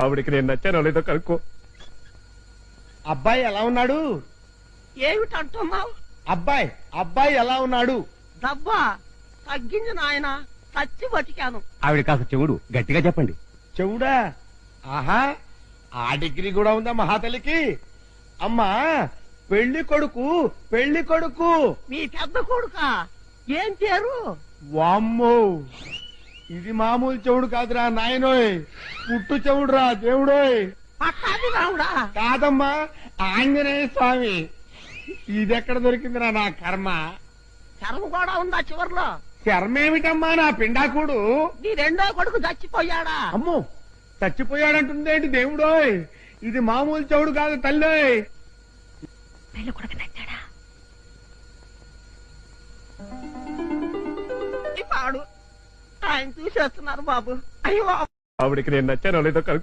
ఆవిడికి నేను నచ్చానో లేదో కనుక్కో. అబ్బాయి ఎలా ఉన్నాడు? ఏమిటంటున్నావు? అబ్బాయి అబ్బాయి ఎలా ఉన్నాడు? డబ్బా తగ్గింది నాయన, చచ్చి బతికాను. ఆవిడ కాస్త చెవుడు గట్టిగా చెప్పండి. చెవుడా? ఆహా, ఆ డిగ్రీ కూడా ఉందా మహాతలికి? అమ్మా, పెళ్లి కొడుకు పెళ్లి కొడుకు. మీ పెద్ద కొడుక ఏం పేరు? వామ్మో, ఇది మామూలు చెవుడు కాదురా నాయనోయ్, పుట్టు చెవుడురా దేవుడోయ్. పట్టాది రావుడా? కాదమ్మా, ఆంజనేయ స్వామి. ఇదెక్కడ దొరికిందిరా నా కర్మ? చర్మ కూడా ఉందా చివర్లో? శర్మేమిటమ్మా నా పిండాకుడు? నీ రెండో కొడుకు చచ్చిపోయాడా? అమ్మో, చచ్చిపోయాడంటుందేంటి దేవుడోయ్? ఇది మామూలు చెవుడు కాదు తల్లోయ్. పెళ్లి కొడుకు నచ్చాడా? పాడు ఆయన చూసేస్తున్నారు బాబు. అయ్యో, ఆవిడికి నేను నచ్చానో లేదో కనుక్కో.